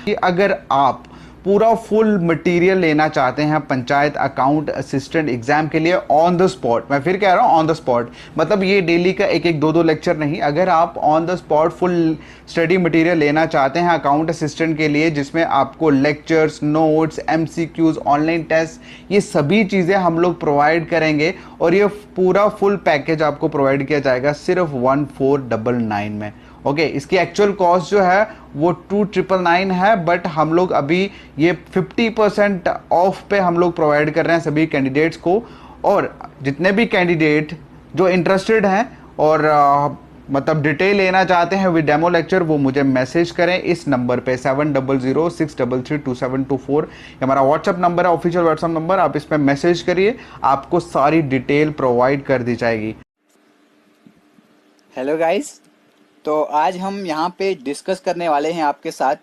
कि अगर आप पूरा फुल मटेरियल लेना चाहते हैं पंचायत अकाउंट असिस्टेंट एग्जाम के लिए ऑन द स्पॉट, मैं फिर कह रहा हूं ऑन द स्पॉट, मतलब ये डेली का एक एक दो दो लेक्चर नहीं, अगर आप on the spot full study material लेना चाहते हैं अकाउंट असिस्टेंट के लिए, जिसमें आपको lectures, notes, MCQs, online test, ये सभी चीज़ें हम लोग प्रोवाइड करेंगे और ये पूरा फुल पैकेज आपको प्रोवाइड किया जाएगा सिर्फ 1499 में। ओके, इसकी एक्चुअल कॉस्ट जो है वो 2999 है, बट हम लोग अभी ये 50% ऑफ पे हम लोग प्रोवाइड कर रहे हैं सभी कैंडिडेट्स को। और जितने भी कैंडिडेट जो इंटरेस्टेड हैं और मतलब डिटेल लेना चाहते हैं विद डेमो लेक्चर, वो मुझे मैसेज करें इस नंबर पे 7006332724। हमारा व्हाट्सअप नंबर है, ऑफिशियल व्हाट्सअप नंबर, आप इस पर मैसेज करिए, आपको सारी डिटेल प्रोवाइड कर दी जाएगी। हेलो गाइस, तो आज हम यहाँ पे डिस्कस करने वाले हैं आपके साथ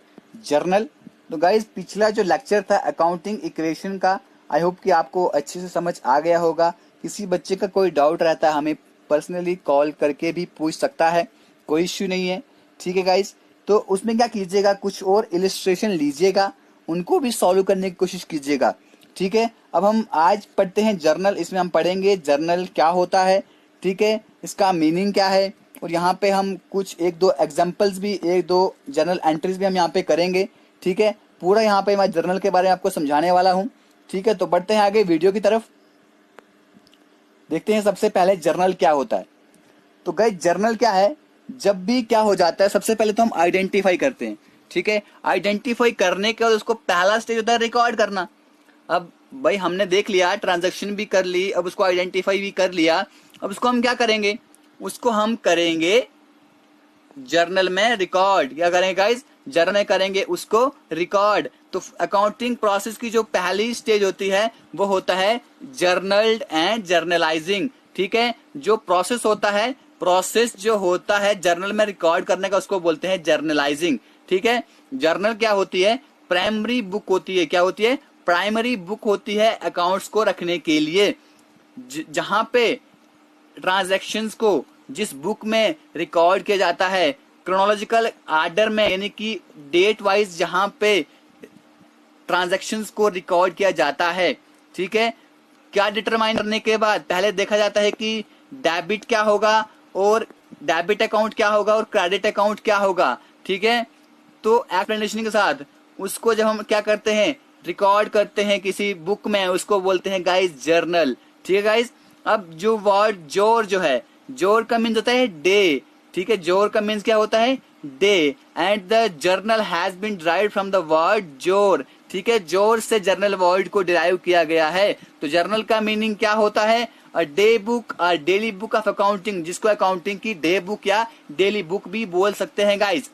जर्नल। तो गाइस, पिछला जो लेक्चर था अकाउंटिंग इक्वेशन का, आई होप कि आपको अच्छे से समझ आ गया होगा। किसी बच्चे का कोई डाउट रहता है हमें पर्सनली कॉल करके भी पूछ सकता है, कोई इश्यू नहीं है। ठीक है गाइस, तो उसमें क्या कीजिएगा, कुछ और इलिस्ट्रेशन लीजिएगा, उनको भी सॉल्व करने की कोशिश कीजिएगा। ठीक है, अब हम आज पढ़ते हैं जर्नल। इसमें हम पढ़ेंगे जर्नल क्या होता है, ठीक है, इसका मीनिंग क्या है, और यहाँ पे हम कुछ एक दो एग्जांपल्स भी, एक दो जर्नल एंट्रीज भी हम यहाँ पे करेंगे। ठीक है, पूरा यहाँ पे मैं जर्नल के बारे में आपको समझाने वाला हूँ। ठीक है, तो बढ़ते हैं आगे वीडियो की तरफ, देखते हैं सबसे पहले जर्नल क्या होता है। तो गाइस, जर्नल क्या है, जब भी क्या हो जाता है सबसे पहले तो हम आइडेंटिफाई करते हैं। ठीक है, आइडेंटिफाई करने के बाद उसको पहला स्टेज होता है रिकॉर्ड करना। अब भाई हमने देख लिया, ट्रांजैक्शन भी कर ली, अब उसको आइडेंटिफाई भी कर लिया, अब उसको हम क्या करेंगे, उसको हम करेंगे जर्नल में रिकॉर्ड। क्या करेंगे गाइस, जर्नल में करेंगे उसको रिकॉर्ड। तो अकाउंटिंग प्रोसेस की जो पहली स्टेज होती है वो होता है जर्नल एंड जर्नलाइजिंग। ठीक है, जो प्रोसेस होता है, प्रोसेस जो होता है जर्नल में रिकॉर्ड करने का, उसको बोलते हैं जर्नलाइजिंग। ठीक है, जर्नल क्या होती है, प्राइमरी बुक होती है। क्या होती है, प्राइमरी बुक होती है अकाउंट्स को रखने के लिए, जहां पे ट्रांजैक्शंस को जिस बुक में रिकॉर्ड किया जाता है क्रोनोलॉजिकल आर्डर में, यानी कि डेट वाइज जहां पे ट्रांजैक्शंस को रिकॉर्ड किया जाता है। ठीक है, क्या डिटरमाइन करने के बाद पहले देखा जाता है कि डेबिट क्या होगा और डेबिट अकाउंट क्या होगा और क्रेडिट अकाउंट क्या होगा। ठीक है, तो एक्सप्लेनेशन के साथ उसको जब हम क्या करते हैं, रिकॉर्ड करते हैं किसी बुक में, उसको बोलते हैं गाइस जर्नल। ठीक है गाइस, अब जो वर्ड जोर जो है, जोर का मीन्स होता है डे। ठीक है, जोर का मीन्स क्या होता है, day, and the journal has been derived from the word jour. ठीक है, जोर से जर्नल वर्ड को डिराइव किया गया है। तो जर्नल का मीनिंग क्या होता है, a day book, a daily book of accounting, जिसको अकाउंटिंग की डे बुक या डेली बुक भी बोल सकते हैं गाइस।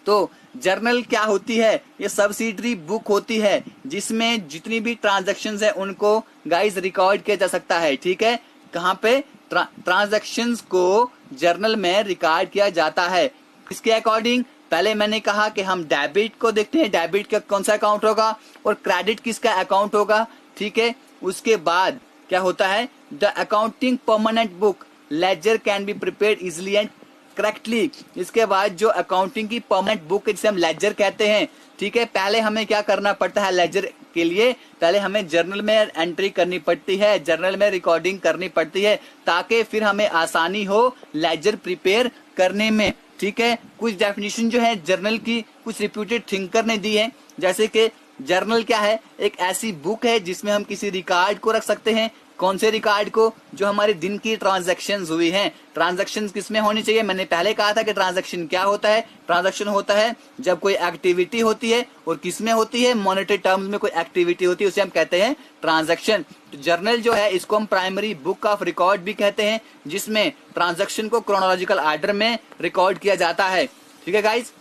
तो जर्नल क्या होती है, ये सब्सिडरी बुक होती है जिसमें जितनी भी ट्रांजैक्शंस है उनको गाइस रिकॉर्ड किया जा सकता है। ठीक है, कहाँ पे, ट्रांजैक्शंस को जर्नल में रिकॉर्ड किया जाता है। इसके अकॉर्डिंग पहले मैंने कहा कि हम डेबिट को देखते हैं, डेबिट का कौन सा अकाउंट होगा और क्रेडिट किसका अकाउंट होगा। ठीक है, उसके बाद क्या होता है, the accounting permanent book ledger can be prepared easily and correctly. इसके बाद जो अकाउंटिंग की परमानेंट बुक जिसे हम लेजर कहते हैं। ठीक है, पहले हमें क्या करना पड़ता है, लेजर के लिए पहले हमें जर्नल में एंट्री करनी पड़ती है, जर्नल में रिकॉर्डिंग करनी पड़ती है, ताकि फिर हमें आसानी हो लेजर प्रिपेयर करने में। ठीक है, कुछ डेफिनेशन जो है जर्नल की कुछ रिप्यूटेड थिंकर ने दी है, जैसे कि जर्नल क्या है, एक ऐसी बुक है जिसमें हम किसी रिकॉर्ड को रख सकते हैं। कौन से रिकॉर्ड को, जो हमारे दिन की ट्रांजैक्शंस हुई हैं। ट्रांजैक्शंस किसमें होनी चाहिए, मैंने पहले कहा था कि ट्रांजैक्शन क्या होता है, ट्रांजैक्शन होता है जब कोई एक्टिविटी होती है, और किसमें होती है, मॉनेटरी टर्म्स में कोई एक्टिविटी होती है, उसे हम कहते हैं ट्रांजैक्शन। तो जर्नल जो है इसको हम प्राइमरी बुक ऑफ रिकॉर्ड भी कहते हैं, जिसमें ट्रांजैक्शन को क्रोनोलॉजिकल आर्डर में रिकॉर्ड किया जाता है। ठीक है गाइज,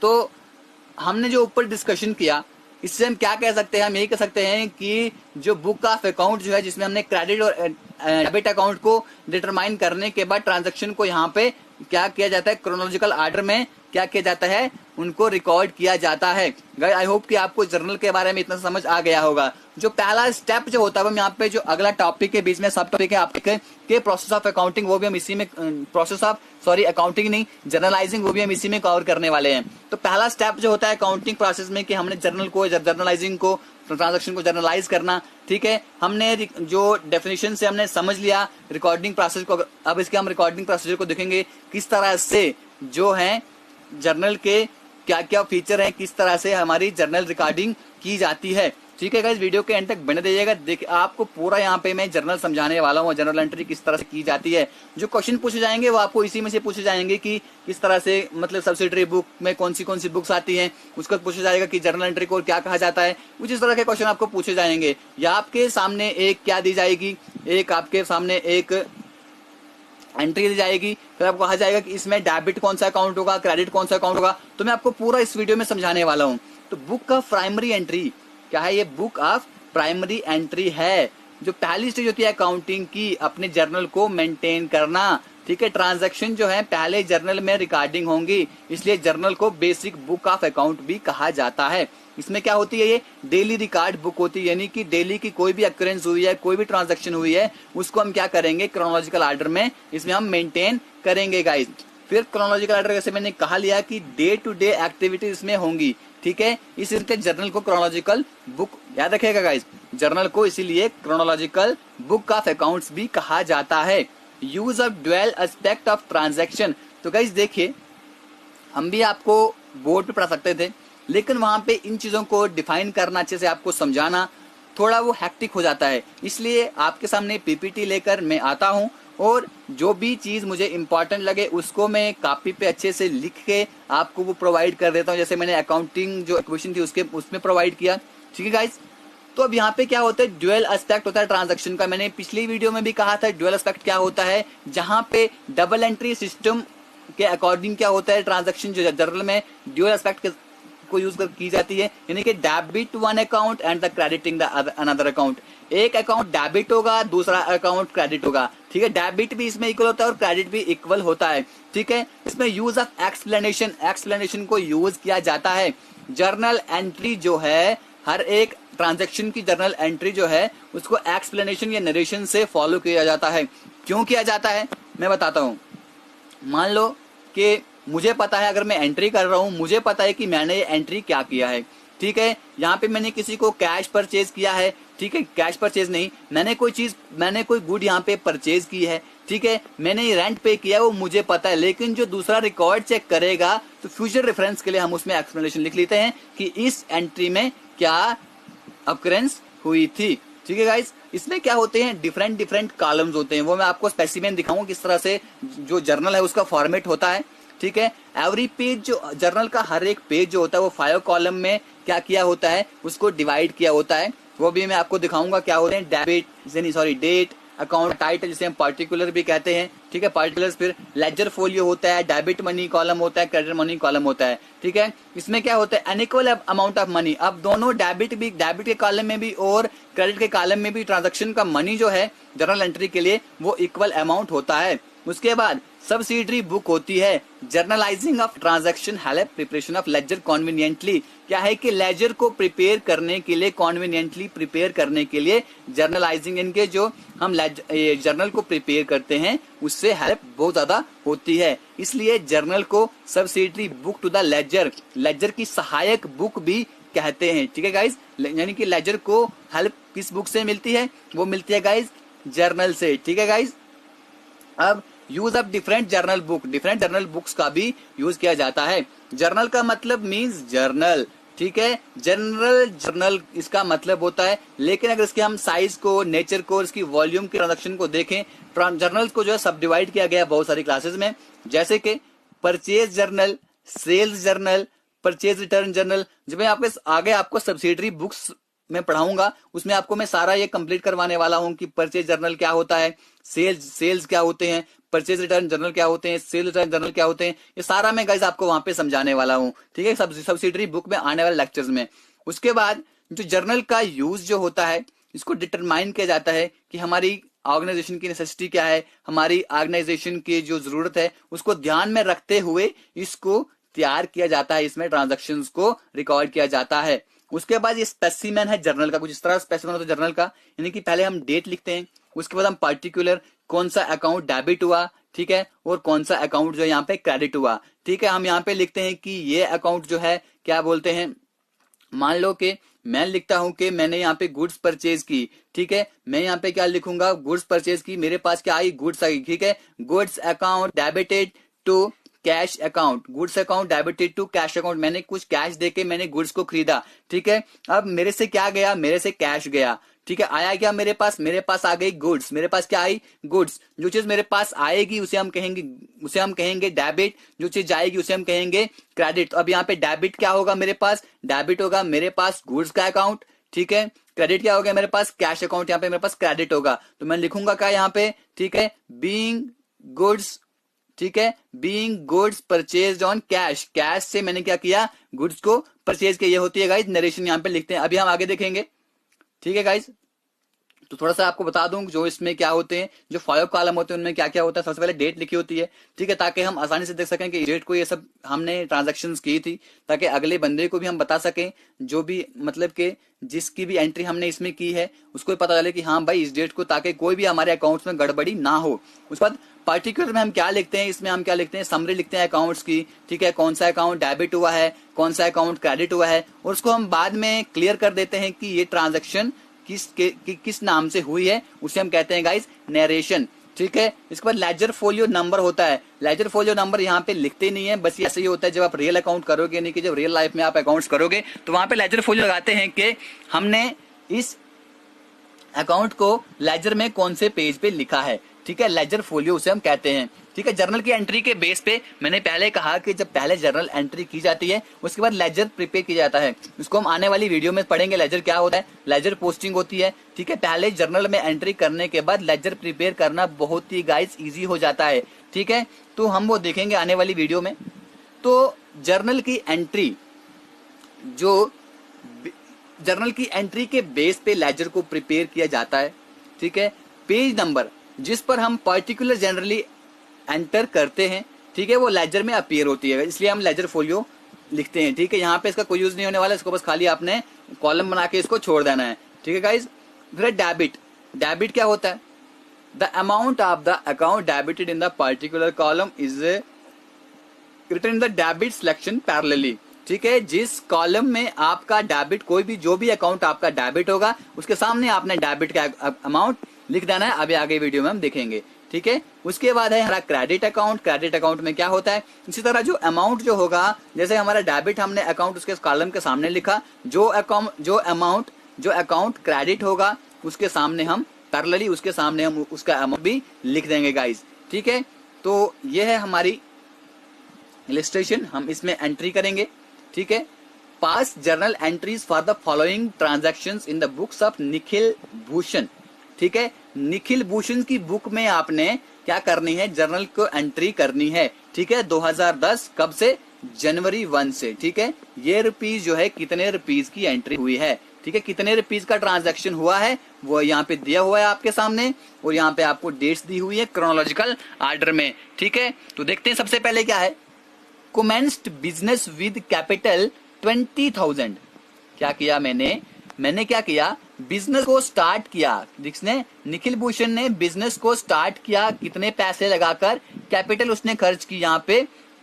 तो हमने जो ऊपर डिस्कशन किया, इससे हम क्या कह सकते हैं, हम यही कह सकते हैं कि जो बुक ऑफ अकाउंट जो है, जिसमें हमने क्रेडिट और डेबिट अकाउंट को डिटरमाइन करने के बाद ट्रांजैक्शन को यहाँ पे क्या किया जाता है, क्रोनोलॉजिकल आर्डर में क्या किया जाता है, उनको रिकॉर्ड किया जाता है। गाइस आई होप कि आपको जर्नल के बारे में इतना समझ आ गया होगा। जो पहला स्टेप जो होता है वो यहाँ पे जो अगला टॉपिक के बीच में सब टॉपिक है आपके के प्रोसेस ऑफ अकाउंटिंग, वो भी हम इसी में प्रोसेस ऑफ अकाउंटिंग नहीं, जर्नलाइजिंग, वो भी हम इसी में कवर करने वाले हैं। तो पहला स्टेप जो होता है अकाउंटिंग प्रोसेस में कि हमने जर्नलाइजिंग को, ट्रांजैक्शन को जर्नलाइज करना। ठीक है, हमने जो डेफिनेशन से हमने समझ लिया रिकॉर्डिंग प्रोसेस को। अब इसके हम रिकॉर्डिंग प्रोसीजर को देखेंगे, किस तरह से जो है जर्नल के क्या क्या फीचर हैं, किस तरह से हमारी जर्नल रिकॉर्डिंग की जाती है। ठीक है गाइस, वीडियो के एंड तक बने रहिएगा। देखिए आपको पूरा यहाँ पे मैं जर्नल समझाने वाला हूँ, जर्नल एंट्री किस तरह से की जाती है। जो क्वेश्चन पूछे जाएंगे वो आपको इसी में से पूछे जाएंगे कि किस तरह से, मतलब सब्सिडरी बुक में कौन सी बुक्स आती हैं, उसको पूछा जाएगा कि जर्नल एंट्री को क्या कहा जाता है। कुछ इस तरह के क्वेश्चन आपको पूछे जाएंगे, या आपके सामने एक क्या दी जाएगी, एक आपके सामने एक एंट्री दी जाएगी, फिर आपको कहा जाएगा कि इसमें डेबिट कौन सा अकाउंट होगा, क्रेडिट कौन सा अकाउंट होगा। तो मैं आपको पूरा इस वीडियो में समझाने वाला हूँ। तो बुक ऑफ प्राइमरी एंट्री क्या है? ये बुक ऑफ प्राइमरी एंट्री है, जो पहली स्टेज होती है अकाउंटिंग की, अपने जर्नल को मेंटेन करना। ठीक है, ट्रांजैक्शन जो है पहले जर्नल में रिकॉर्डिंग होंगी, इसलिए जर्नल को बेसिक बुक ऑफ अकाउंट भी कहा जाता है। इसमें क्या होती है? ये डेली रिकॉर्ड बुक होती है, यानी कि डेली की कोई भी अक्रेंस हुई है, कोई भी ट्रांजैक्शन हुई है, उसको हम क्या करेंगे, क्रोनोलॉजिकल ऑर्डर में इसमें हम मेंटेन करेंगे गाइस। फिर क्रोनोलॉजिकल ऑर्डर जैसे मैंने कहा लिया कि डे टू डे एक्टिविटीज इसमें होंगी। ठीक है, इसलिए जर्नल को क्रोनोलॉजिकल बुक, याद रखिएगा गाइस, जर्नल को इसीलिए क्रोनोलॉजिकल बुक ऑफ अकाउंट्स भी कहा जाता है। Use of dual aspect of transaction. तो गाइस देखिए, हम भी आपको बोर्ड पे पढ़ा सकते थे, लेकिन वहां पे इन चीजों को डिफाइन करना, अच्छे से आपको समझाना थोड़ा वो हैक्टिक हो जाता है। इसलिए आपके सामने पीपीटी लेकर मैं आता हूं, और जो भी चीज मुझे इंपॉर्टेंट लगे उसको मैं कॉपी पे अच्छे से लिख के आपको वो प्रोवाइड कर देता हूं। जैसे मैंने अकाउंटिंग जो इक्वेशन थी उसमें प्रोवाइड किया। ठीक है गाइस, तो अब यहाँ पे क्या होता है, ड्यूअल एस्पेक्ट होता है ट्रांजैक्शन का। मैंने पिछली वीडियो में भी कहा था ड्यूअल एस्पेक्ट क्या होता है, जहां पे डबल एंट्री सिस्टम के अकॉर्डिंग क्या होता है ट्रांजैक्शन जो जर्नल में ड्यूअल एस्पेक्ट को यूज कर की जाती है, यानी कि debit one account and the crediting the another account. एक अकाउंट डेबिट होगा, दूसरा अकाउंट क्रेडिट होगा। ठीक है, डेबिट भी इसमें इक्वल होता है और क्रेडिट भी इक्वल होता है। ठीक है, इसमें यूज ऑफ एक्सप्लेनेशन को यूज किया जाता है। जर्नल एंट्री जो है, हर एक ट्रांजैक्शन की जर्नल एंट्री जो है उसको एक्सप्लेनेशन या नरेशन से फॉलो किया जाता है। क्यों किया जाता है मैं बताता हूं। मान लो कि मुझे पता है, अगर मैं एंट्री कर रहा हूं, मुझे पता है कि मैंने ये एंट्री क्या किया है। ठीक है, यहाँ पे मैंने किसी को कैश परचेज किया है। ठीक है, कैश परचेज नहीं, मैंने कोई गुड यहाँ पे परचेज की है। ठीक है, मैंने ये रेंट पे किया, वो मुझे पता है, लेकिन जो दूसरा रिकॉर्ड चेक करेगा तो फ्यूचर रेफरेंस के लिए हम उसमें एक्सप्लेनेशन लिख लेते हैं कि इस एंट्री में क्या अकरेंस हुई थी। ठीक है गाइस, इसमें क्या होते हैं, डिफरेंट कॉलम्स होते हैं, वो मैं आपको स्पेसिमेन दिखाऊंगा किस तरह से जो जर्नल है उसका फॉर्मेट होता है। ठीक है, एवरी पेज, जो जर्नल का हर एक पेज जो होता है वो 5 कॉलम में क्या किया होता है, उसको डिवाइड किया होता है। वो भी मैं आपको दिखाऊंगा क्या होते हैं, डेट, अकाउंट टाइटल जिसे हम पार्टिकुलर भी कहते हैं। ठीक है, पार्टिकुलर्स, फिर लेजर फोलियो होता है, डेबिट मनी कॉलम होता है, क्रेडिट मनी कॉलम होता है। ठीक है, इसमें क्या होता है, अनइक्वल अमाउंट ऑफ मनी। अब दोनों डेबिट के कॉलम में भी और क्रेडिट के कॉलम में भी ट्रांजैक्शन का मनी जो है जर्नल एंट्री के लिए वो इक्वल अमाउंट होता है। उसके बाद सब्सिडरी बुक होती है। Journalising of transaction help preparation of ledger conveniently. क्या है कि लेजर को प्रिपेयर करने के लिए, कॉन्वीनियंटली प्रिपेयर करने के लिए जर्नलाइजिंग, इनके जो हम जर्नल को प्रिपेयर करते हैं उससे हेल्प बहुत ज्यादा होती है। इसलिए जर्नल को subsidiary book to the ledger की सहायक बुक भी कहते हैं। ठीक है गाइज, यानी कि लेजर को हेल्प किस बुक से मिलती है, वो मिलती है गाइज जर्नल से। ठीक है गाइज, अब use of different journal books का भी यूज किया जाता है। जर्नल का मतलब मींस जर्नल। ठीक है, जर्नल इसका मतलब होता है, लेकिन अगर इसके हम साइज को, नेचर को, इसकी वॉल्यूम की ट्रांजैक्शन को देखें, जर्नल को जो है सब डिवाइड किया गया बहुत सारी क्लासेस में, जैसे कि purchase journal, sales journal, purchase return journal. जब मैं आगे आपको सब्सिडरी बुक्स में पढ़ाऊंगा उसमें आपको मैं सारा ये कंप्लीट करवाने वाला हूं कि परचेज जर्नल क्या होता है, सेल्स क्या होते हैं, परचेज रिटर्न जर्नल क्या होते हैं, सेल रिटर्न जर्नल क्या होते हैं, ये सारा मैं गाइस आपको वहां पे समझाने वाला हूं। ठीक है, सब्सिडरी बुक में आने वाले लेक्चर्स में। उसके बाद जो जर्नल का यूज जो होता है, इसको डिटरमाइन किया जाता है कि हमारी ऑर्गेनाइजेशन की नेसेसिटी क्या है, हमारी ऑर्गेनाइजेशन की जो जरूरत है उसको ध्यान में रखते हुए इसको तैयार किया जाता है, इसमें ट्रांजैक्शंस को रिकॉर्ड किया जाता है। उसके बाद ये स्पेसिमेन है जर्नल का, कुछ इस तरह स्पेसिमेन होता है जर्नल का, यानी कि पहले हम डेट लिखते हैं, उसके बाद हम पर्टिकुलर कौन सा अकाउंट डेबिट हुआ, ठीक है, और कौन सा अकाउंट जो यहाँ पे क्रेडिट हुआ, ठीक है। हम यहाँ पे लिखते हैं कि ये अकाउंट जो है क्या बोलते हैं, मान लो कि मैं लिखता हूं कि मैंने यहाँ पे गुड्स परचेज की, ठीक है, मैं यहाँ पे क्या लिखूंगा, गुड्स परचेज की, मेरे पास क्या आई, गुड्स आई, ठीक है, goods account debited to cash account, goods account debited to cash account, मैंने कुछ कैश देके मैंने गुड्स को खरीदा, ठीक है। अब मेरे से क्या गया, मेरे से कैश गया, ठीक है, आया क्या मेरे पास आ गई गुड्स, मेरे पास क्या आई, गुड्स। जो चीज मेरे पास आएगी उसे हम कहेंगे डेबिट, जो चीज जाएगी उसे हम कहेंगे क्रेडिट। तो अब यहाँ पे डेबिट क्या होगा, मेरे पास डेबिट होगा मेरे पास गुड्स का अकाउंट, ठीक है, क्रेडिट क्या होगा मेरे पास, कैश अकाउंट, यहाँ पे मेरे पास क्रेडिट होगा। तो मैं लिखूंगा क्या यहाँ पे, ठीक है, बीइंग गुड्स, ठीक है, being goods purchased on cash, cash से मैंने क्या किया, गुड्स को परचेज किया। ये होती है गाइस नरेशन, यहाँ पे लिखते हैं, अभी हम आगे देखेंगे, ठीक है गाइस। तो थोड़ा सा आपको बता दूं जो इसमें क्या होते हैं, जो 5 कॉलम होते हैं उनमें क्या क्या होता है। सबसे पहले डेट लिखी होती है, ठीक है, ताकि हम आसानी से देख सकें कि डेट को ये सब हमने ट्रांजैक्शंस की थी, ताकि अगले बंदे को भी हम बता सकें, जो भी मतलब कि जिसकी भी एंट्री हमने इसमें की है उसको भी पता चले कि हाँ भाई इस डेट को, ताकि कोई भी हमारे अकाउंट्स में गड़बड़ी ना हो। उसके बाद पर्टिकुलर में हम क्या लिखते हैं, इसमें हम क्या लिखते हैं, समरी लिखते हैं अकाउंट्स की, ठीक है, कौन सा अकाउंट डेबिट हुआ है, कौन सा अकाउंट क्रेडिट हुआ है, और उसको हम बाद में क्लियर कर देते हैं कि ये ट्रांजैक्शन किस नाम से हुई है, उसे हम कहते हैं गाइस नरेशन, ठीक है। इसके बाद लेजर फोलियो नंबर होता है, लेजर फोलियो नंबर यहाँ पे लिखते नहीं है, बस ऐसे ही होता है जब आप रियल अकाउंट करोगे, यानी कि जब रियल लाइफ में आप अकाउंट्स करोगे तो वहां पे लेजर फोलियो लगाते हैं कि हमने इस अकाउंट को लेजर में कौन से पेज पे लिखा है, ठीक है, लेजर फोलियो उसे हम कहते हैं, ठीक है। जर्नल की एंट्री के बेस पे मैंने पहले कहा कि जब पहले जर्नल एंट्री की जाती है उसके बाद लेजर प्रिपेयर किया जाता है, इसको हम आने वाली वीडियो में पढ़ेंगे। लेजर क्या होता है, लेजर पोस्टिंग होती है, ठीक है। पहले जर्नल में एंट्री करने के बाद लेजर प्रिपेयर करना बहुत ही गाइस इजी हो जाता है, ठीक है, तो हम वो देखेंगे आने वाली वीडियो में। तो जर्नल की एंट्री, जो जर्नल की एंट्री के बेस पे लेजर को प्रिपेयर किया जाता है, ठीक है। पेज नंबर जिस पर हम पर्टिकुलर जनरली एंटर करते हैं, ठीक है, वो लेजर में अपीयर होती है, इसलिए हम लेजर फोलियो लिखते हैं, ठीक है। यहाँ पे इसका कोई यूज नहीं होने वाला, इसको बस खाली आपने कॉलम बना के इसको छोड़ देना है, ठीक है गाइज। फिर डेबिट, डेबिट क्या होता है, the amount of the account debited in the particular column is written in the debit selection parallelly, ठीक है। जिस कॉलम में आपका डेबिट, कोई भी जो भी अकाउंट आपका डेबिट होगा उसके सामने आपने डेबिट का अमाउंट लिख देना है, अभी आगे वीडियो में हम देखेंगे, ठीक है। उसके बाद है हमारा क्रेडिट अकाउंट, क्रेडिट अकाउंट में क्या होता है, इसी तरह जो अमाउंट जो होगा, जैसे हमारा डेबिट हमने अकाउंट उसके कॉलम के सामने लिखा, जो अकाउंट क्रेडिट होगा उसके सामने हम पैरेलली उसके सामने हम उसका अमाउंट भी लिख देंगे गाइस, ठीक है। तो ये है हमारी इलस्ट्रेशन, हम इसमें एंट्री करेंगे, ठीक है। पास journal entries for the following transactions in the books of Nikhil Bhushan, ठीक है। निखिल भूषण की बुक में आपने क्या करनी है, जर्नल को एंट्री करनी है, ठीक है। 2010 कब से, जनवरी 1 से, ठीक है। ये रुपीज जो है कितने रुपीज की एंट्री हुई है, ठीक है, कितने रुपीज का ट्रांजैक्शन हुआ है वो यहाँ पे दिया हुआ है आपके सामने, और यहाँ पे आपको डेट्स दी हुई है क्रोनोलॉजिकल आर्डर में, ठीक है। तो देखते हैं सबसे पहले क्या है, commenced बिजनेस विद कैपिटल 20,000। क्या किया मैंने क्या किया, बिजनेस को स्टार्ट किया, जिसने निखिल भूषण ने बिजनेस को स्टार्ट किया कितने पैसे लगाकर, कैपिटल उसने खर्च की यहाँ पे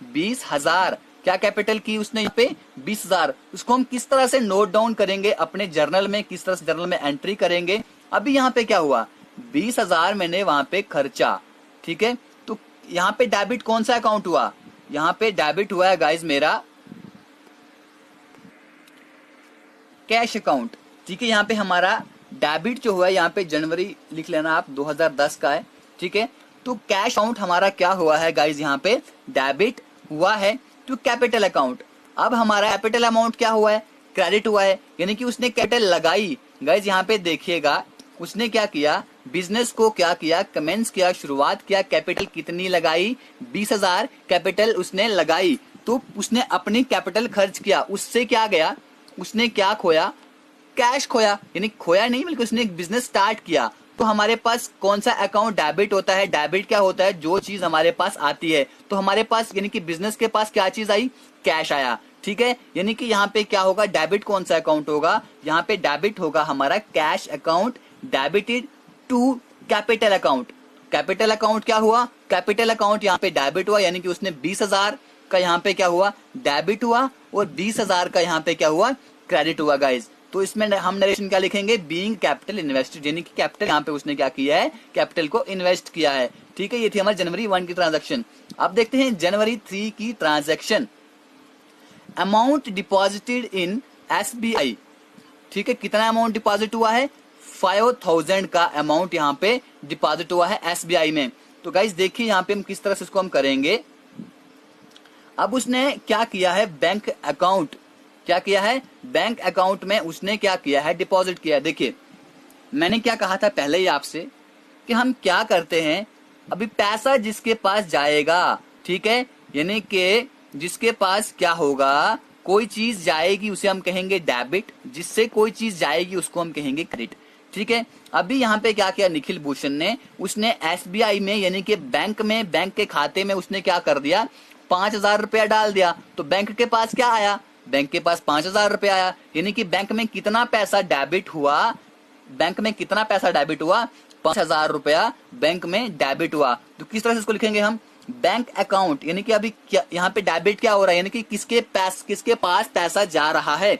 20,000, क्या कैपिटल की उसने यहाँ पे 20,000। उसको हम किस तरह से नोट डाउन करेंगे अपने जर्नल में, किस तरह से जर्नल में एंट्री करेंगे। अभी यहाँ पे क्या हुआ, 20,000 मैंने वहां पे खर्चा, ठीक है। तो यहाँ पे डेबिट कौन सा अकाउंट हुआ, यहाँ पे डेबिट हुआ है गाइज मेरा कैश अकाउंट, ठीक है। यहाँ पे हमारा डेबिट जो हुआ है, यहाँ पे जनवरी लिख लेना आप, 2010 का है, ठीक है। तो कैश अकाउंट हमारा क्या हुआ है गाइज, यहाँ पे डेबिट हुआ है टू कैपिटल अकाउंट। अब हमारा कैपिटल अमाउंट क्या हुआ है, क्रेडिट हुआ है, यानी कि उसने कैपिटल लगाई। गाइज यहाँ पे देखिएगा उसने क्या किया, बिजनेस को क्या किया, कमेंस किया, शुरुआत किया, कैपिटल कितनी लगाई, 20,000 कैपिटल उसने लगाई। तो उसने अपनी कैपिटल खर्च किया, उससे क्या गया, उसने क्या खोया, कैश खोया, यानी खोया नहीं बल्कि उसने एक बिजनेस स्टार्ट किया। तो हमारे पास कौन सा अकाउंट डेबिट होता है? डेबिट क्या होता है? जो चीज हमारे पास आती है। तो हमारे पास यानी कि बिजनेस के पास क्या चीज आई? कैश आया, ठीक है। यानी कि यहाँ पे क्या होगा? डेबिट कौन सा अकाउंट होगा? यहाँ पे डेबिट होगा हमारा cash account debited to capital account. Capital account क्या हुआ? कैपिटल अकाउंट यहाँ पे डेबिट हुआ, यानी कि उसने 20,000 का यहाँ पे क्या हुआ? डेबिट हुआ, और 20,000 का यहाँ पे क्या हुआ? क्रेडिट हुआ गाइज। तो इसमें हम नरेशन क्या लिखेंगे? बीइंग कैपिटल इन्वेस्टेड, यानी कि कैपिटल यहाँ पे उसने क्या किया है? कैपिटल को इन्वेस्ट किया है, ठीक है। ये थी हमारी जनवरी 1 की ट्रांजेक्शन। अब देखते हैं जनवरी 3 की transaction. Amount deposited in SBI, ठीक है। कितना अमाउंट डिपॉजिट हुआ है? 5,000 का अमाउंट यहाँ पे डिपॉजिट हुआ है SBI में। तो गाइज देखिए यहाँ पे हम किस तरह से इसको हम करेंगे। अब उसने क्या किया है? बैंक अकाउंट, क्या किया है? बैंक अकाउंट में उसने क्या किया है? डिपॉजिट किया है। देखिए मैंने क्या कहा था पहले ही आपसे कि हम क्या करते हैं, अभी पैसा जिसके पास जाएगा, ठीक है, यानी कि जिसके पास क्या होगा, कोई चीज जाएगी उसे हम कहेंगे डेबिट, जिससे कोई चीज जाएगी उसको हम कहेंगे क्रेडिट, ठीक है। अभी यहाँ पे क्या किया निखिल भूषण ने? उसने SBI में यानी कि बैंक में, बैंक के खाते में उसने क्या कर दिया? 5,000 रुपया डाल दिया। तो बैंक के पास क्या आया? बैंक के पास 5,000 रुपया आया, यानी कि बैंक में कितना पैसा डेबिट हुआ? बैंक में कितना पैसा डेबिट हुआ? 5,000 रुपया बैंक में डेबिट हुआ। तो किस तरह से इसको लिखेंगे हम? बैंक अकाउंट, यानी कि अभी क्या यहाँ पे डेबिट क्या हो रहा है? यानी कि किसके पास पैसा जा रहा है?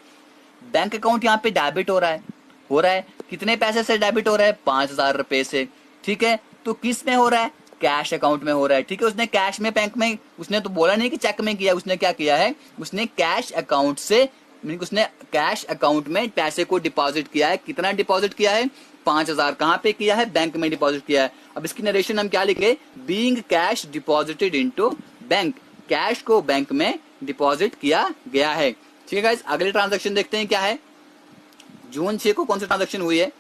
बैंक अकाउंट यहाँ पे डेबिट हो रहा है। कितने पैसे से डेबिट हो रहा है? 5,000 रुपए से, ठीक है। तो किस में हो रहा है? कैश अकाउंट में हो रहा है, ठीक है। उसने कैश में, बैंक में, उसने तो बोला नहीं कि चेक में किया, उसने क्या किया है? उसने कैश अकाउंट से, उसने कैश अकाउंट में पैसे को डिपॉजिट किया है। कितना डिपॉजिट किया है? 5,000। कहाँ पे किया है? बैंक में डिपॉजिट किया है। अब इसकी नरेशन हम क्या लिखे? Being cash deposited into bank, cash को बैंक में डिपॉजिट किया गया है, ठीक है गाइस। अगले ट्रांजेक्शन देखते हैं क्या है। जून 6 को कौन सी ट्रांजेक्शन हुई है?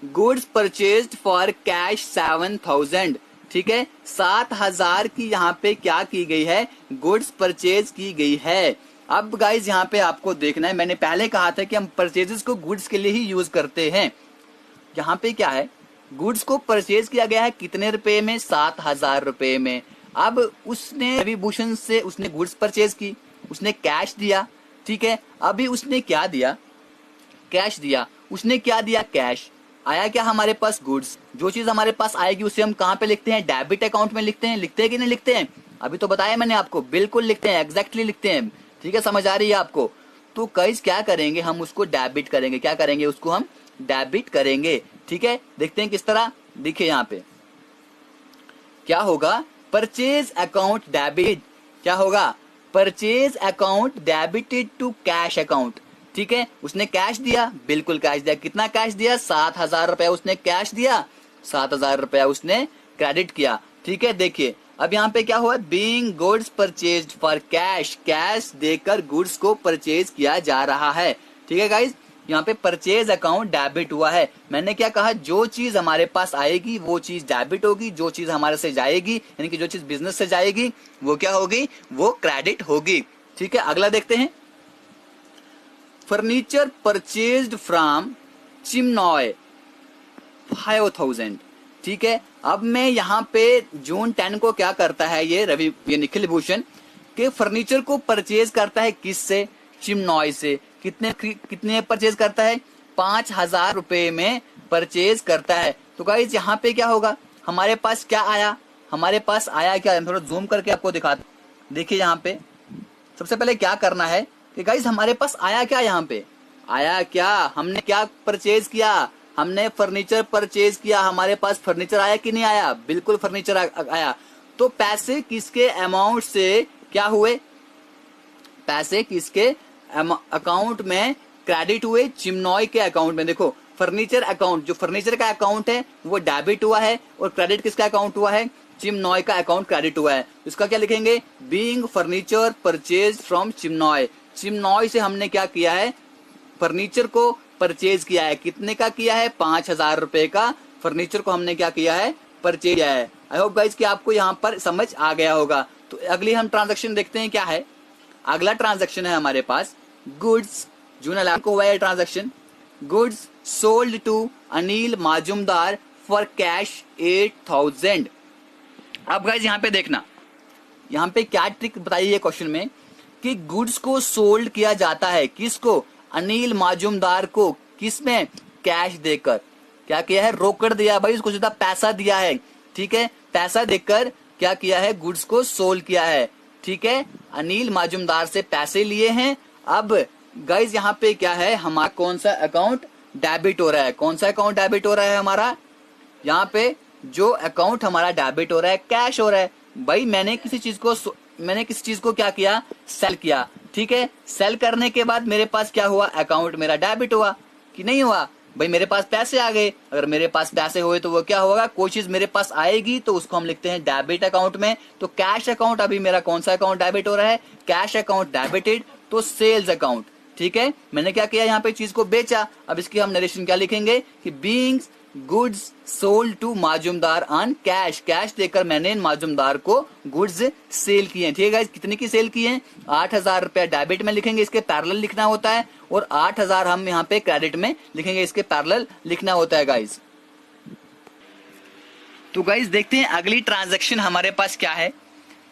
गुड्स परचेज्ड फॉर कैश 7,000, ठीक है। 7,000 की यहाँ पे क्या की गई है? गुड्स परचेज की गई है। अब गाइज यहाँ पे आपको देखना है, मैंने पहले कहा था कि हम परचेजेस को गुड्स के लिए ही यूज करते हैं। यहाँ पे क्या है? गुड्स को परचेज किया गया है कितने रुपए में? 7,000 रुपए में। अब उसने रवि भूषण से उसने गुड्स परचेज की, उसने कैश दिया, ठीक है। अभी उसने क्या दिया? कैश दिया। उसने क्या दिया? कैश। आया क्या हमारे पास? गुड्स। जो चीज हमारे पास आएगी उसे हम कहाँ पे लिखते हैं? डेबिट अकाउंट में लिखते हैं। लिखते हैं कि नहीं लिखते हैं? अभी तो बताया मैंने आपको, बिल्कुल लिखते हैं, एग्जैक्टली लिखते हैं, ठीक है। समझ आ रही है आपको? तो गाइस क्या करेंगे? हम उसको डेबिट करेंगे। क्या करेंगे? उसको हम डेबिट करेंगे, ठीक है। देखते हैं किस तरह। देखिए यहाँ पे क्या होगा? परचेज अकाउंट डेबिट, क्या होगा? Purchase account debited to cash account, ठीक है। उसने कैश दिया, बिल्कुल कैश दिया। कितना कैश दिया? 7,000 रुपया उसने कैश दिया, 7,000 रुपया उसने क्रेडिट किया, ठीक है। देखिए अब यहाँ पे क्या हुआ? Being goods purchased for cash, cash देकर गुड्स को परचेज किया जा रहा है, ठीक है गाइज। यहाँ पे परचेज अकाउंट डेबिट हुआ है। मैंने क्या कहा? जो चीज हमारे पास आएगी वो चीज डेबिट होगी, जो चीज हमारे से जाएगी यानी कि जो चीज बिजनेस से जाएगी वो क्या होगी? वो क्रेडिट होगी, ठीक है। अगला देखते हैं। फर्नीचर परचेज्ड फ्रॉम चिमनॉय 5,000, ठीक है। अब मैं यहाँ पे जून 10 को क्या करता है ये निखिल भूषण के फर्नीचर को परचेज करता है किससे? चिमनॉय से। कितने परचेज करता है? 5,000 रुपए में परचेज करता है। तो गाइज यहाँ पे क्या होगा? हमारे पास क्या आया? हमारे पास आया क्या? थोड़ा जूम करके आपको दिखाता। देखिए यहाँ पे सबसे पहले क्या करना है कि गाइज हमारे पास आया क्या? यहाँ पे आया क्या? हमने क्या परचेज किया? हमने फर्नीचर परचेज किया। हमारे पास फर्नीचर आया कि नहीं आया? बिल्कुल फर्नीचर आया। तो पैसे किसके अमाउंट से क्या हुए? पैसे किसके अकाउंट में क्रेडिट हुए? चिमनॉय के अकाउंट में। देखो फर्नीचर अकाउंट, जो फर्नीचर का अकाउंट है वो डेबिट हुआ है, और क्रेडिट किसका अकाउंट हुआ है? चिमनॉय का अकाउंट क्रेडिट हुआ है। इसका क्या लिखेंगे? Being furniture purchase from Chinmoy. Chinmoy से हमने क्या किया है? फर्नीचर को परचेज किया है। कितने का किया है? 5,000 रुपए का फर्नीचर को हमने क्या किया है? परचेज किया है। आई होप गाइज कि आपको यहाँ पर समझ आ गया होगा। तो अगली हम ट्रांजेक्शन देखते हैं क्या है। अगला ट्रांजेक्शन है हमारे पास गुड्स। जून 11 को हुआ है transaction. Goods sold to Anil Majumdar for cash 8,000। अब गाइज यहाँ पे देखना, यहाँ पे क्या ट्रिक बताई है क्वेश्चन में कि गुड्स को सोल्ड किया जाता है किसको, अनिल माजूमदार को, किसमें, कैश देकर। क्या किया है, रोकड़ दिया भाई, उसको सीधा पैसा दिया है, ठीक है, पैसा देकर क्या किया है, गुड्स को सोल्ड किया है, ठीक है, अनिल माजूमदार से पैसे लिए हैं। अब गाइज यहाँ पे क्या है, हमारा कौन सा अकाउंट डेबिट हो रहा है, कौन सा अकाउंट डेबिट हो रहा है हमारा, यहाँ पे जो अकाउंट हमारा डेबिट हो रहा है कैश हो रहा है। भाई मैंने किसी चीज को क्या किया, सेल किया, ठीक है, सेल करने के बाद मेरे पास क्या हुआ, अकाउंट मेरा डेबिट हुआ कि नहीं हुआ, भाई मेरे पास पैसे आ गए। अगर मेरे पास पैसे हुए तो वो क्या होगा, कोई चीज मेरे पास आएगी तो उसको हम लिखते हैं डेबिट अकाउंट में। तो कैश अकाउंट अभी मेरा कौन सा अकाउंट डेबिट हो रहा है, कैश अकाउंट डेबिटेड, तो सेल्स अकाउंट, ठीक है। मैंने क्या किया, यहाँ पे चीज को बेचा। अब इसकी हम नरेशन क्या लिखेंगे कि being goods sold to Majumdar on cash, cash देकर मैंने इन माजूमदार को गुड्स सेल किए हैं, ठीक है। कितने की सेल किए हैं, 8,000 रुपया डेबिट में लिखेंगे, इसके पैरेलल लिखना होता है, और 8,000 हम यहाँ पे क्रेडिट में लिखेंगे, इसके पैरेलल लिखना होता है गाइज। तो गाइज देखते हैं अगली ट्रांजैक्शन हमारे पास क्या है,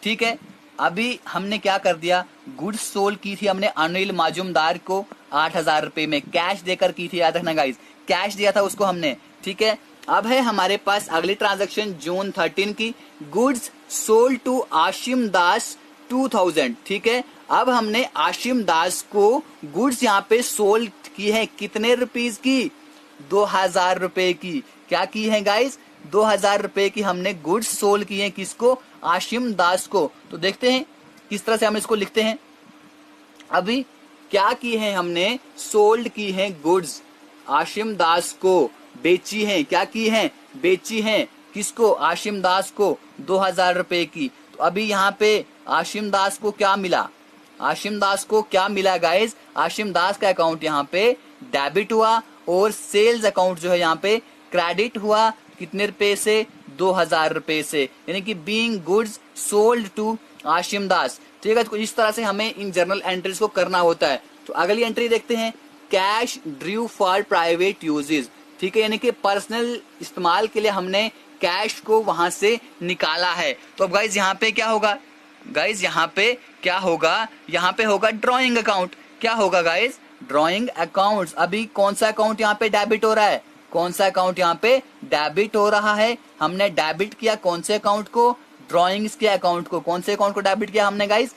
ठीक है। अभी हमने क्या कर दिया, गुड्स सोल्ड की थी हमने अनिल माजूमदार को 8,000 रुपए में, कैश देकर की थी, याद रखना गाइज, कैश दिया था उसको हमने, ठीक है। अब है हमारे पास अगली ट्रांजैक्शन जून 13 की, गुड्स सोल्ड टू आशिम दास 2,000, ठीक है। अब हमने आशिम दास को गुड्स यहाँ पे सोल्ड की है, कितने रुपीज की, 2,000 रुपए की। क्या की है गाइस, 2,000 रुपए की हमने गुड्स सोल्ड की है, किसको, आशिम दास को। तो देखते हैं किस तरह से हम इसको लिखते हैं। अभी क्या की है हमने, सोल्ड की है गुड्स, आशिम दास को, बेची है, क्या की है, बेची है, किसको, आशिम दास को, 2,000 रुपए की। तो अभी यहाँ पे आशिम दास को क्या मिला, आशिम दास को क्या मिला गाइस, आशिम दास का अकाउंट यहाँ पे डेबिट हुआ और सेल्स अकाउंट जो है यहाँ पे क्रेडिट हुआ, कितने रुपए से, 2,000 रुपए से, यानी कि being goods sold to Ashim Das, ठीक है। तो इस तरह से हमें इन जर्नल एंट्रीज को करना होता है। तो अगली एंट्री देखते हैं, cash Drew for private uses, ठीक है, यानी कि पर्सनल इस्तेमाल के लिए हमने कैश को वहां से निकाला है। तो अब गाइज यहाँ पे क्या होगा, गाइज यहाँ पे क्या होगा, यहाँ पे होगा ड्रॉइंग अकाउंट। क्या होगा गाइज, ड्रॉइंग अकाउंट। अभी कौन सा अकाउंट यहाँ पे डेबिट हो रहा है, कौन सा अकाउंट यहाँ पे डेबिट हो रहा है, हमने डेबिट किया कौन से अकाउंट को, ड्रॉइंग्स के अकाउंट को। कौन से अकाउंट को डेबिट किया हमने गाइज,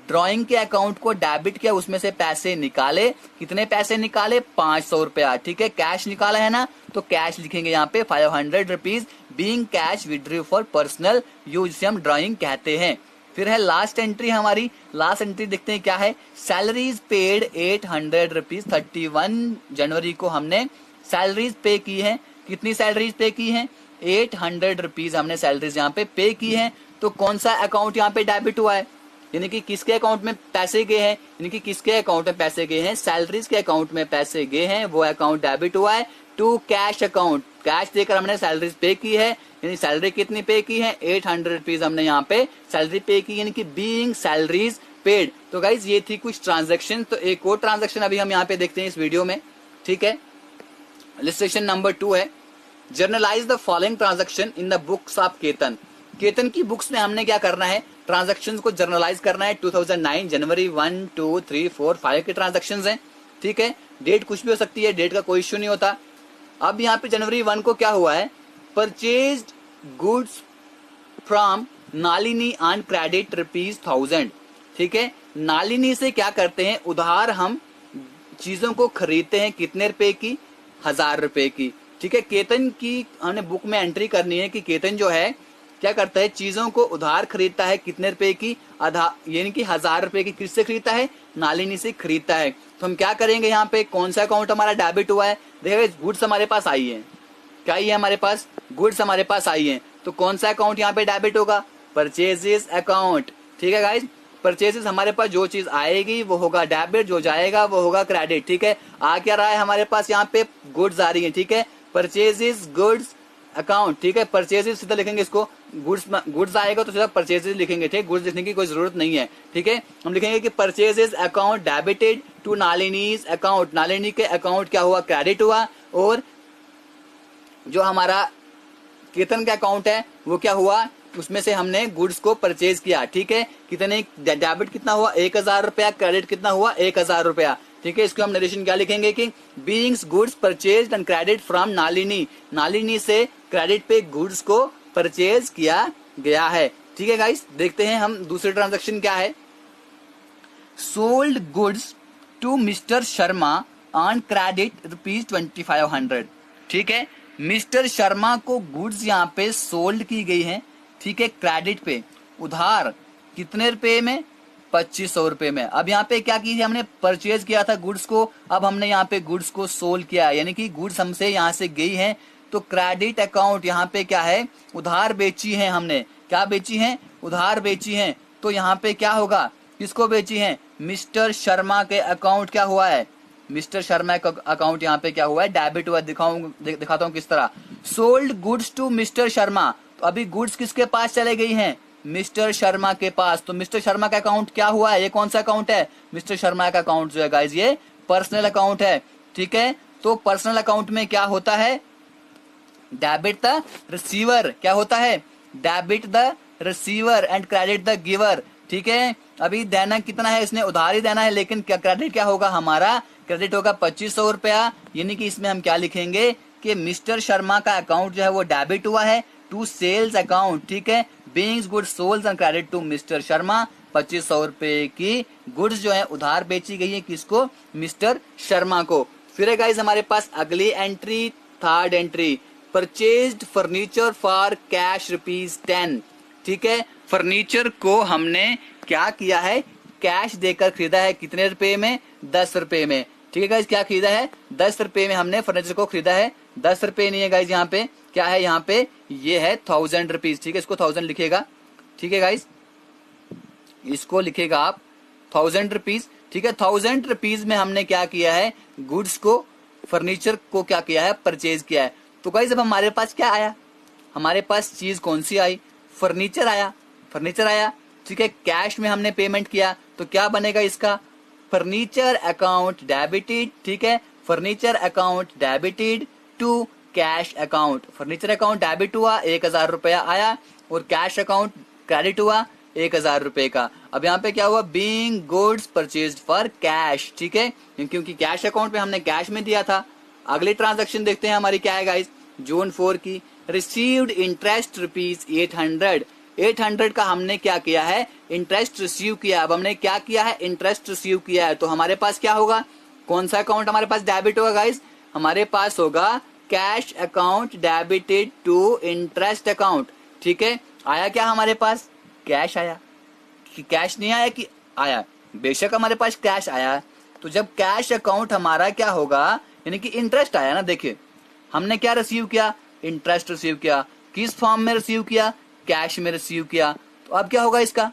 ड्रॉइंग के अकाउंट को डेबिट किया, उसमें से पैसे निकाले, कितने पैसे निकाले, 500 रुपया, ठीक है। कैश निकाला है ना, तो कैश लिखेंगे यहाँ पे 500 rupees, being cash withdrew for personal use, जिसे हम ड्रॉइंग कहते हैं। फिर है लास्ट एंट्री हमारी, लास्ट एंट्री देखते हैं क्या है, सैलरीज पेड 800 रुपीज, 31 जनवरी को हमने सैलरीज पे की है। कितनी सैलरीज पे की है, 800 रुपीज हमने सैलरीज यहाँ पे पे की है। तो कौन सा अकाउंट यहाँ पे डेबिट हुआ है, यानी कि किसके अकाउंट में पैसे गए हैं, यानी कि किसके अकाउंट में पैसे गए हैं, सैलरीज के अकाउंट में पैसे गए हैं, वो अकाउंट डेबिट हुआ है टू कैश अकाउंट। कैश देकर हमने सैलरीज पे की है, यानी सैलरी कितनी पे की है, 800 रुपीज हमने यहाँ पे सैलरी पे की, यानी कि बीइंग सैलरीज पेड। तो गाइज ये थी कुछ ट्रांजेक्शन। तो एक और ट्रांजेक्शन अभी हम यहाँ पे देखते हैं इस वीडियो में, ठीक है। इलस्ट्रेशन नंबर 2 है, generalized the following transaction in the books of Ketan. Ketan की बुक्स में हमने क्या करना है, ट्रांजेक्शन को जर्नलाइज करना है। 2009 जनवरी 1, 2, 3, 4, 5 के ट्रांजेक्शन हैं, ठीक है। डेट कुछ भी हो सकती है, डेट का कोई इश्यू नहीं होता। अब यहाँ पे जनवरी 1 को क्या हुआ है, purchased goods from Nalini on credit ₹1000, ठीक है। नालिनी से क्या करते हैं, उधार हम चीजों को खरीदते हैं, कितने रुपए की, 1,000 रुपए की, ठीक है। केतन की हमने बुक में एंट्री करनी है कि केतन जो है क्या करता है, चीजों को उधार खरीदता है, कितने रुपए की, आधा, यानी कि 1,000 रुपए की। किससे खरीदता है, नालिनी से खरीदता है। तो हम क्या करेंगे, यहाँ पे कौन सा अकाउंट हमारा डेबिट हुआ है, देखिए गुड्स हमारे पास आई है, क्या ही है हमारे पास, गुड्स हमारे पास आई है। तो कौन सा अकाउंट यहाँ पे डेबिट होगा, परचेजेस अकाउंट, ठीक है गाइज। परचेजेस हमारे पास जो चीज आएगी वो होगा डेबिट, जो जाएगा वो होगा क्रेडिट, ठीक है। आ क्या रहा है हमारे पास, यहाँ पे गुड्स आ रही है, ठीक है। परचेजेस गुड्स अकाउंट, ठीक है। परचेजेस सीधा लिखेंगे इसको, गुड्स आएगा तो सीधा परचेजेस लिखेंगे, ठीक। गुड्स लिखने की कोई जरूरत नहीं है, ठीक है। हम लिखेंगे कि purchases account debited to Nalini's account, Nalini के अकाउंट क्या हुआ, क्रेडिट हुआ, और जो हमारा केतन का अकाउंट है वो क्या हुआ, उसमें से हमने गुड्स को परचेज किया, ठीक है। कितने डेबिट कितना हुआ 1000 रुपया, क्रेडिट कितना हुआ 1000 रुपया, ठीक है। इसको हम नरेशन क्या लिखेंगे कि beings goods purchased and credit from Nalini, Nalini से क्रेडिट पे गुड्स को परचेज किया गया है, ठीक है गाइस। देखते हैं हम दूसरी ट्रांजैक्शन क्या है। Sold goods to mister Sharma on credit ₹2500, ठीक है। मिस्टर शर्मा को गुड्स यहाँ पे सोल्ड की गई है, ठीक है, क्रेडिट पे, उधार कितने रुपए में 2500 रुपए में। अब यहाँ पे क्या कीजिए, हमने परचेज किया था गुड्स को, अब हमने यहाँ पे गुड्स को सोल्ड किया, यानी कि गुड्स हमसे यहाँ से गई है, तो क्रेडिट अकाउंट यहाँ पे क्या है, उधार बेची है हमने, क्या बेची है, उधार बेची है। तो यहाँ पे क्या होगा, किसको बेची है, मिस्टर शर्मा के अकाउंट क्या हुआ है, मिस्टर शर्मा का अकाउंट यहाँ पे क्या हुआ है, डेबिट हुआ। दिखाता हूँ किस तरह। Sold goods to mister Sharma, तो अभी गुड्स किसके पास चले गई हैं, मिस्टर शर्मा के पास। तो मिस्टर शर्मा का अकाउंट क्या हुआ है, ये कौन सा अकाउंट है, मिस्टर शर्मा का अकाउंट जो है गाइज ये पर्सनल अकाउंट है, ठीक है। तो पर्सनल अकाउंट में क्या होता है, डेबिट द रिसीवर, क्या होता है, debit the receiver and credit the giver, ठीक है। अभी देना कितना है, इसने उधार ही देना है, लेकिन क्या क्रेडिट क्या होगा, हमारा क्रेडिट होगा 2500 रुपया, यानी कि इसमें हम क्या लिखेंगे कि मिस्टर शर्मा का अकाउंट जो है वो डेबिट हुआ है टू सेल्स अकाउंट, ठीक है। Beings goods sold and credit to mister Sharma, 2500 रुपए की गुड्स जो है उधार बेची गई है, किसको, मिस्टर शर्मा को। फिर है गाइस हमारे पास अगली entry, third entry, purchased furniture for cash ₹10, ठीक है। फर्नीचर को हमने क्या किया है, कैश देकर खरीदा है, कितने रुपए में, 10 रुपए में, ठीक है गाइस। क्या खरीदा है, 10 रुपए में हमने फर्नीचर को खरीदा है, 10 रुपए नहीं है गाइस, यहाँ पे क्या है, यहाँ पे ये है 1000 रुपीज, ठीक है। इसको 1000 लिखेगा, ठीक है गाइस, इसको लिखेगा आप 1000 रुपीज, ठीक है। 1000 रुपीज में हमने क्या किया है, गुड्स को, फर्नीचर को क्या किया है, परचेज किया है। तो गाइस अब हमारे पास क्या आया, हमारे पास चीज कौन सी आई, फर्नीचर आया, फर्नीचर आया, ठीक है। कैश में हमने पेमेंट किया, तो क्या बनेगा इसका, फर्नीचर अकाउंट डेबिटेड, ठीक है। Furniture account debited to cash account, furniture account debit हुआ 1000 रुपया आया, और कैश अकाउंट क्रेडिट हुआ 1000 रुपए का। अब यहाँ पे क्या हुआ, being goods purchased for cash, ठीक है, क्योंकि कैश अकाउंट पे हमने कैश में दिया था। अगली ट्रांजैक्शन देखते हैं हमारी क्या है गाइस, जून 4 की, रिसीव्ड इंटरेस्ट ₹800, 800 का हमने क्या किया है, इंटरेस्ट रिसीव किया। अब हमने क्या किया है, इंटरेस्ट रिसीव किया है, तो हमारे पास क्या होगा, कौन सा अकाउंट हमारे पास डेबिट होगा गाइस, हमारे पास होगा cash account debited to interest account, ठीक है। आया क्या हमारे पास, कैश आया, कि कैश नहीं आया कि आया, बेशक हमारे पास कैश आया। तो जब कैश अकाउंट हमारा क्या होगा, यानी कि इंटरेस्ट आया ना, देखिए हमने क्या रिसीव किया, इंटरेस्ट रिसीव किया, किस फॉर्म में रिसीव किया, कैश में रिसीव किया। तो अब क्या होगा, इसका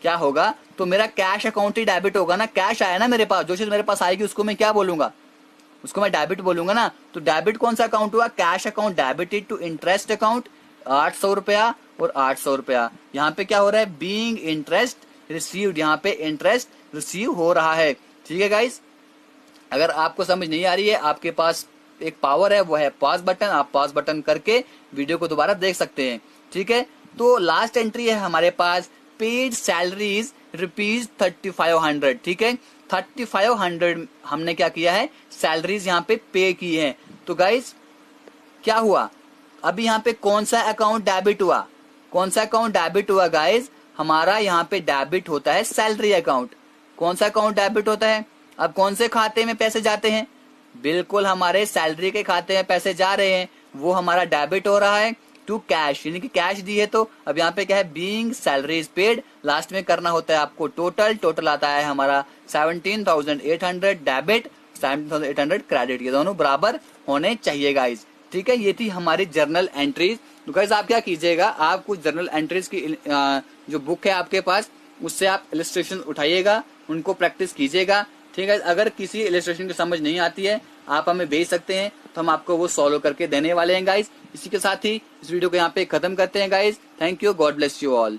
क्या होगा, तो मेरा कैश अकाउंट ही डेबिट होगा ना, कैश आया ना मेरे पास, जो चीज मेरे पास आएगी उसको मैं क्या बोलूंगा, उसको मैं डेबिट बोलूंगा ना। तो डेबिट कौन सा अकाउंट हुआ, cash account debited to interest account, 800 रुपया और 800 रुपया। यहाँ पे क्या हो रहा है, बीइंग इंटरेस्ट रिसीव्ड, यहाँ पे इंटरेस्ट रिसीव हो रहा है, ठीक है गाइस। अगर आपको समझ नहीं आ रही है, आपके पास एक पावर है, वो है पॉज बटन, आप पॉज बटन करके वीडियो को दोबारा देख सकते हैं, ठीक है। तो लास्ट एंट्री है हमारे पास, पेड सैलरीज ₹3500, ठीक है। 3500 हमने क्या किया है, सैलरीज यहाँ पे पे की है। तो गाइस क्या हुआ, अभी यहाँ पे कौन सा अकाउंट डेबिट हुआ, कौन सा अकाउंट डेबिट हुआ गाइस, हमारा यहाँ पे डेबिट होता है सैलरी अकाउंट। कौन सा अकाउंट डेबिट होता है, अब कौन से खाते में पैसे जाते हैं, बिल्कुल हमारे सैलरी के खाते में पैसे जा रहे हैं, वो हमारा डेबिट हो रहा है टू कैश, यानी कि कैश दी है। तो अब यहाँ पे क्या है, बीइंग सैलरीज पेड, लास्ट में करना होता है आपको टोटल, टोटल आता है हमारा 17,800 डेबिट, 17,800 क्रेडिट, ये दोनों बराबर होने चाहिए गाइज, ठीक है। ये थी हमारी जर्नल एंट्रीज। तो गाइज आप क्या कीजिएगा, आप कुछ जर्नल एंट्रीज की जो बुक है आपके पास, उससे आप इलस्ट्रेशन उठाइएगा, उनको प्रैक्टिस कीजिएगा, ठीक है। अगर किसी इलस्ट्रेशन की समझ नहीं आती है, आप हमें भेज सकते हैं, तो हम आपको वो सॉल्व करके देने वाले हैं गाइज। इसी के साथ ही इस वीडियो को यहाँ पे खत्म करते हैं guys. Thank you, God bless you all.